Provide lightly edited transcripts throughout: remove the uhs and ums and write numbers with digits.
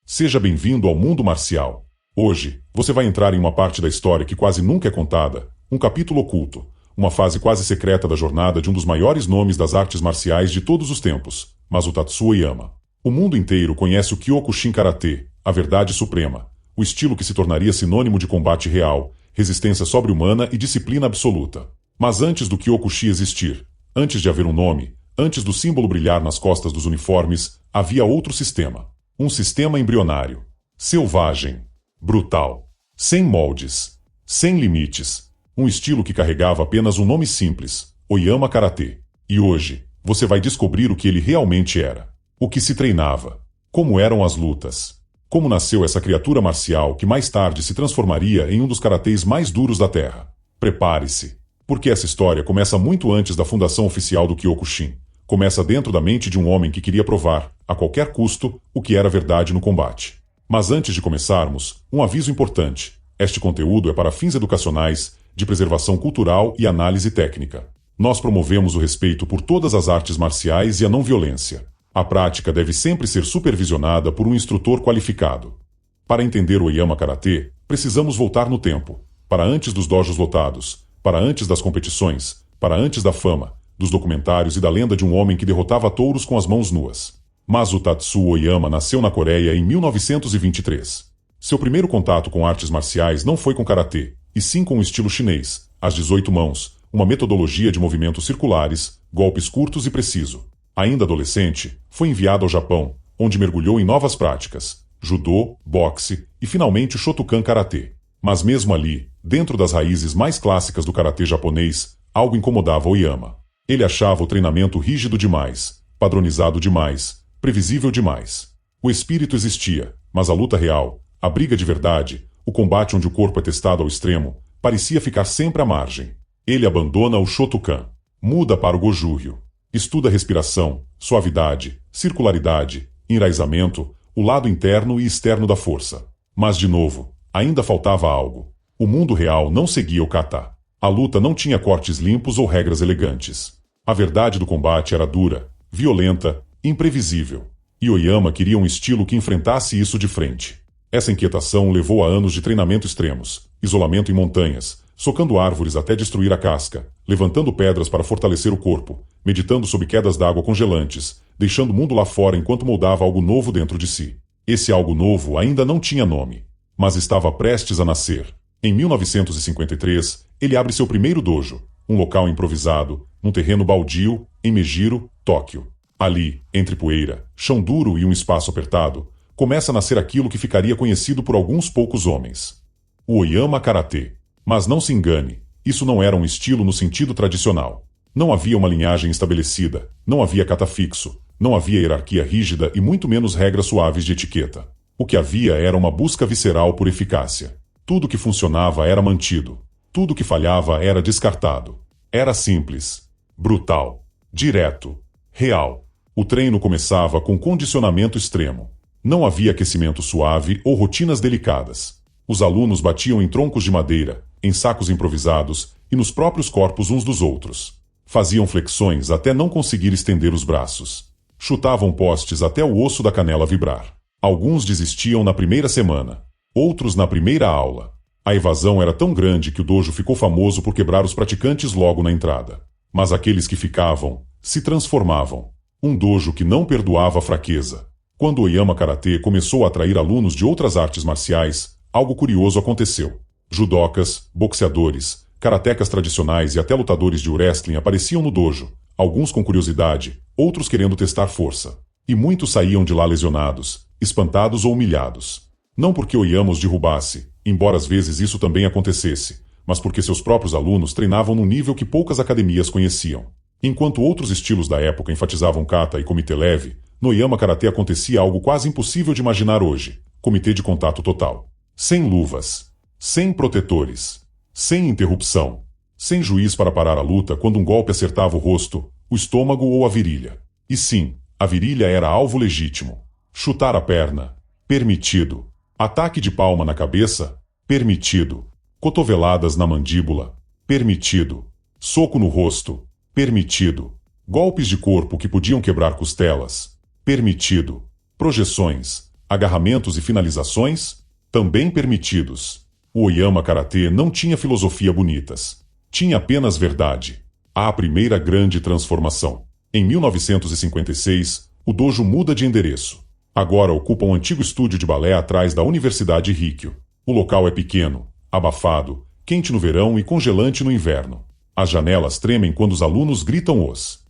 Seja bem-vindo ao mundo marcial. Hoje, você vai entrar em uma parte da história que quase nunca é contada, um capítulo oculto, uma fase quase secreta da jornada de um dos maiores nomes das artes marciais de todos os tempos, Masaru Tatsuo Oyama. O mundo inteiro conhece o Kyokushin Karatê, a verdade suprema, o estilo que se tornaria sinônimo de combate real, resistência sobre-humana e disciplina absoluta. Mas antes do Kyokushin existir, antes de haver um nome, antes do símbolo brilhar nas costas dos uniformes, havia outro sistema. Um sistema embrionário, selvagem, brutal, sem moldes, sem limites. Um estilo que carregava apenas um nome simples, Oyama Karatê. E hoje, você vai descobrir o que ele realmente era. O que se treinava. Como eram as lutas. Como nasceu essa criatura marcial que mais tarde se transformaria em um dos karatês mais duros da Terra. Prepare-se. Porque essa história começa muito antes da fundação oficial do Kyokushin. Começa dentro da mente de um homem que queria provar, a qualquer custo, o que era verdade no combate. Mas antes de começarmos, um aviso importante. Este conteúdo é para fins educacionais, de preservação cultural e análise técnica. Nós promovemos o respeito por todas as artes marciais e a não-violência. A prática deve sempre ser supervisionada por um instrutor qualificado. Para entender o Oyama Karatê, precisamos voltar no tempo, para antes dos dojos lotados, para antes das competições, para antes da fama, dos documentários e da lenda de um homem que derrotava touros com as mãos nuas. Masaru Tatsuo Oyama nasceu na Coreia em 1923. Seu primeiro contato com artes marciais não foi com karatê, e sim com o estilo chinês, as 18 mãos, uma metodologia de movimentos circulares, golpes curtos e preciso. Ainda adolescente, foi enviado ao Japão, onde mergulhou em novas práticas, judô, boxe e finalmente o Shotokan Karatê. Mas mesmo ali, dentro das raízes mais clássicas do karatê japonês, algo incomodava Oyama. Ele achava o treinamento rígido demais, padronizado demais, previsível demais. O espírito existia, mas a luta real, a briga de verdade, o combate onde o corpo é testado ao extremo, parecia ficar sempre à margem. Ele abandona o Shotokan, muda para o Goju-ryu. Estuda respiração, suavidade, circularidade, enraizamento, o lado interno e externo da força. Mas de novo, ainda faltava algo. O mundo real não seguia o kata. A luta não tinha cortes limpos ou regras elegantes. A verdade do combate era dura, violenta, imprevisível. E Oyama queria um estilo que enfrentasse isso de frente. Essa inquietação levou a anos de treinamento extremos, isolamento em montanhas, socando árvores até destruir a casca, levantando pedras para fortalecer o corpo, meditando sob quedas d'água congelantes, deixando o mundo lá fora enquanto moldava algo novo dentro de si. Esse algo novo ainda não tinha nome, mas estava prestes a nascer. Em 1953, ele abre seu primeiro dojo, um local improvisado, num terreno baldio, em Mejiro, Tóquio. Ali, entre poeira, chão duro e um espaço apertado, começa a nascer aquilo que ficaria conhecido por alguns poucos homens. O Oyama Karatê. Mas não se engane, isso não era um estilo no sentido tradicional. Não havia uma linhagem estabelecida, não havia kata fixo, não havia hierarquia rígida e muito menos regras suaves de etiqueta. O que havia era uma busca visceral por eficácia. Tudo que funcionava era mantido. Tudo que falhava era descartado. Era simples, brutal, direto, real. O treino começava com condicionamento extremo. Não havia aquecimento suave ou rotinas delicadas. Os alunos batiam em troncos de madeira, em sacos improvisados e nos próprios corpos uns dos outros. Faziam flexões até não conseguir estender os braços. Chutavam postes até o osso da canela vibrar. Alguns desistiam na primeira semana. Outros na primeira aula. A evasão era tão grande que o dojo ficou famoso por quebrar os praticantes logo na entrada. Mas aqueles que ficavam, se transformavam. Um dojo que não perdoava a fraqueza. Quando o Oyama Karatê começou a atrair alunos de outras artes marciais, algo curioso aconteceu. Judocas, boxeadores, karatecas tradicionais e até lutadores de wrestling apareciam no dojo, alguns com curiosidade, outros querendo testar força. E muitos saíam de lá lesionados, espantados ou humilhados. Não porque Oyama os derrubasse, embora às vezes isso também acontecesse, mas porque seus próprios alunos treinavam num nível que poucas academias conheciam. Enquanto outros estilos da época enfatizavam kata e comitê leve, no Oyama Karatê acontecia algo quase impossível de imaginar hoje: comitê de contato total. Sem luvas, sem protetores, sem interrupção, sem juiz para parar a luta quando um golpe acertava o rosto, o estômago ou a virilha. E sim, a virilha era alvo legítimo. Chutar a perna, permitido. Ataque de palma na cabeça, permitido. Cotoveladas na mandíbula, permitido. Soco no rosto, permitido. Golpes de corpo que podiam quebrar costelas, permitido. Projeções, Agarramentos e finalizações? Também permitidos. O Oyama Karatê não tinha filosofia bonitas. Tinha apenas verdade. A primeira grande transformação. Em 1956, o dojo muda de endereço. Agora ocupa um antigo estúdio de balé atrás da Universidade Rikyo. O local é pequeno, abafado, quente no verão e congelante no inverno. As janelas tremem quando os alunos gritam os.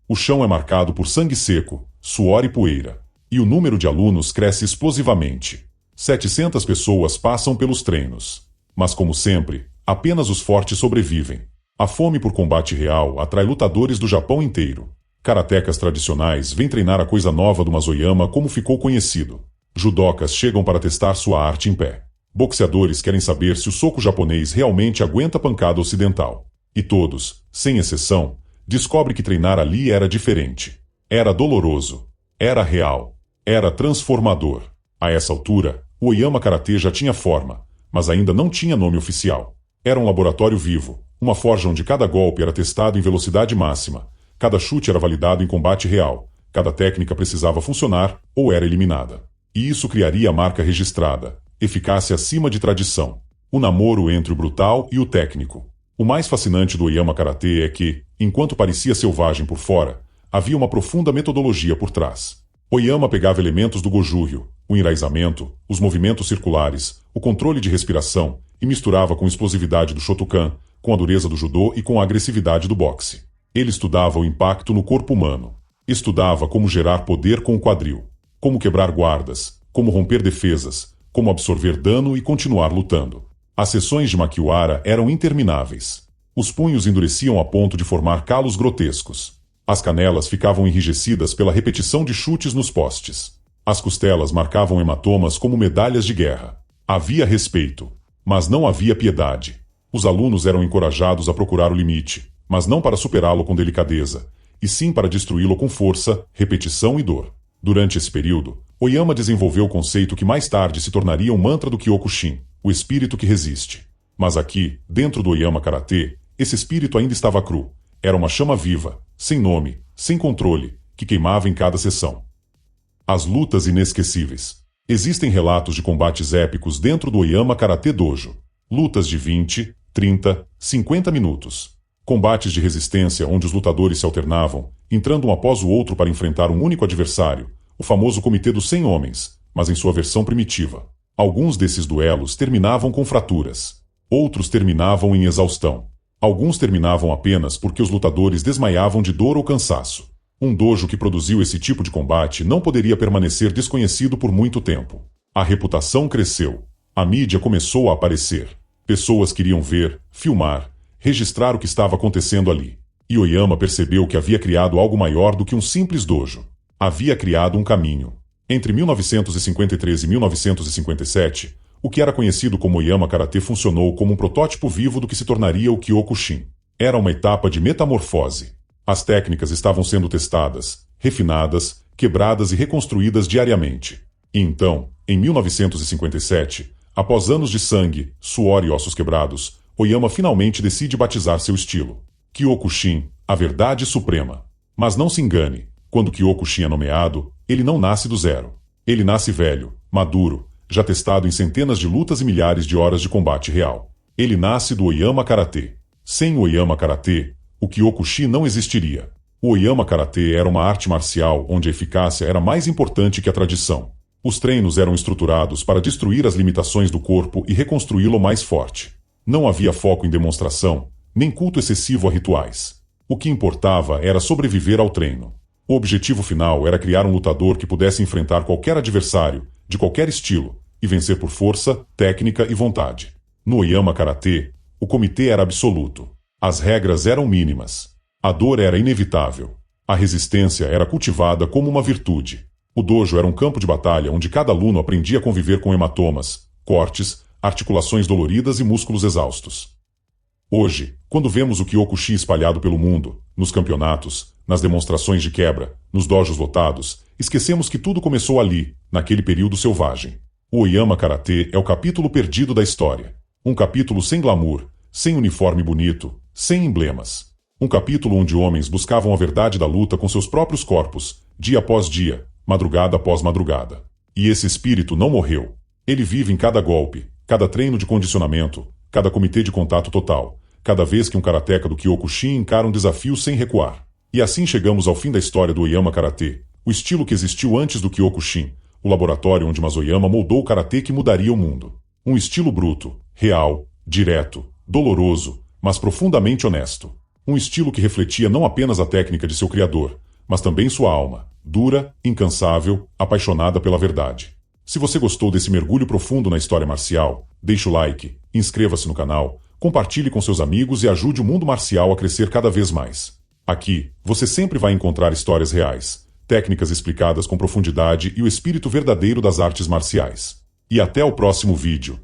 O chão é marcado por sangue seco, suor e poeira. E o número de alunos cresce explosivamente. 700 pessoas passam pelos treinos. Mas como sempre, apenas os fortes sobrevivem. A fome por combate real atrai lutadores do Japão inteiro. Karatecas tradicionais vêm treinar a coisa nova do Mazoyama como ficou conhecido. Judokas chegam para testar sua arte em pé. Boxeadores querem saber se o soco japonês realmente aguenta a pancada ocidental. E todos, sem exceção, descobrem que treinar ali era diferente. Era doloroso. Era real. Era transformador. A essa altura, o Oyama Karatê já tinha forma, mas ainda não tinha nome oficial. Era um laboratório vivo, uma forja onde cada golpe era testado em velocidade máxima, cada chute era validado em combate real, cada técnica precisava funcionar ou era eliminada. E isso criaria a marca registrada, eficácia acima de tradição. O namoro entre o brutal e o técnico. O mais fascinante do Oyama Karatê é que, enquanto parecia selvagem por fora, havia uma profunda metodologia por trás. Oyama pegava elementos do Goju-ryu, o enraizamento, os movimentos circulares, o controle de respiração, e misturava com a explosividade do Shotokan, com a dureza do judô e com a agressividade do boxe. Ele estudava o impacto no corpo humano. Estudava como gerar poder com o quadril, como quebrar guardas, como romper defesas, como absorver dano e continuar lutando. As sessões de Makiwara eram intermináveis. Os punhos endureciam a ponto de formar calos grotescos. As canelas ficavam enrijecidas pela repetição de chutes nos postes. As costelas marcavam hematomas como medalhas de guerra. Havia respeito, mas não havia piedade. Os alunos eram encorajados a procurar o limite, mas não para superá-lo com delicadeza, e sim para destruí-lo com força, repetição e dor. Durante esse período, Oyama desenvolveu o conceito que mais tarde se tornaria um mantra do Kyokushin, o espírito que resiste. Mas aqui, dentro do Oyama Karatê, esse espírito ainda estava cru. Era uma chama viva, sem nome, sem controle, que queimava em cada sessão. As lutas inesquecíveis. Existem relatos de combates épicos dentro do Oyama Karatê Dojo. Lutas de 20, 30, 50 minutos. Combates de resistência onde os lutadores se alternavam, entrando um após o outro para enfrentar um único adversário, o famoso Comitê dos 100 Homens, mas em sua versão primitiva. Alguns desses duelos terminavam com fraturas. Outros terminavam em exaustão. Alguns terminavam apenas porque os lutadores desmaiavam de dor ou cansaço. Um dojo que produziu esse tipo de combate não poderia permanecer desconhecido por muito tempo. A reputação cresceu. A mídia começou a aparecer. Pessoas queriam ver, filmar, registrar o que estava acontecendo ali. E Oyama percebeu que havia criado algo maior do que um simples dojo. Havia criado um caminho. Entre 1953 e 1957, o que era conhecido como Oyama Karatê funcionou como um protótipo vivo do que se tornaria o Kyokushin. Era uma etapa de metamorfose. As técnicas estavam sendo testadas, refinadas, quebradas e reconstruídas diariamente. E então, em 1957, após anos de sangue, suor e ossos quebrados, Oyama finalmente decide batizar seu estilo. Kyokushin, a verdade suprema. Mas não se engane, quando Kyokushin é nomeado, ele não nasce do zero. Ele nasce velho, maduro, já testado em centenas de lutas e milhares de horas de combate real. Ele nasce do Oyama Karatê. Sem o Oyama Karatê, o Kyokushin não existiria. O Oyama Karatê era uma arte marcial onde a eficácia era mais importante que a tradição. Os treinos eram estruturados para destruir as limitações do corpo e reconstruí-lo mais forte. Não havia foco em demonstração, nem culto excessivo a rituais. O que importava era sobreviver ao treino. O objetivo final era criar um lutador que pudesse enfrentar qualquer adversário, de qualquer estilo, e vencer por força, técnica e vontade. No Oyama Karatê, o comitê era absoluto. As regras eram mínimas. A dor era inevitável. A resistência era cultivada como uma virtude. O dojo era um campo de batalha onde cada aluno aprendia a conviver com hematomas, cortes, articulações doloridas e músculos exaustos. Hoje, quando vemos o Kyokushin espalhado pelo mundo, nos campeonatos, nas demonstrações de quebra, nos dojos lotados, esquecemos que tudo começou ali, naquele período selvagem. O Oyama Karatê é o capítulo perdido da história. Um capítulo sem glamour, sem uniforme bonito, sem emblemas. Um capítulo onde homens buscavam a verdade da luta com seus próprios corpos, dia após dia, madrugada após madrugada. E esse espírito não morreu. Ele vive em cada golpe, cada treino de condicionamento, cada comitê de contato total, cada vez que um karateca do Kyokushin encara um desafio sem recuar. E assim chegamos ao fim da história do Oyama Karatê, o estilo que existiu antes do Kyokushin, o laboratório onde Masoyama moldou o karatê que mudaria o mundo. Um estilo bruto, real, direto, doloroso, mas profundamente honesto. Um estilo que refletia não apenas a técnica de seu criador, mas também sua alma, dura, incansável, apaixonada pela verdade. Se você gostou desse mergulho profundo na história marcial, deixe o like, inscreva-se no canal, compartilhe com seus amigos e ajude o mundo marcial a crescer cada vez mais. Aqui, você sempre vai encontrar histórias reais, técnicas explicadas com profundidade e o espírito verdadeiro das artes marciais. E até o próximo vídeo.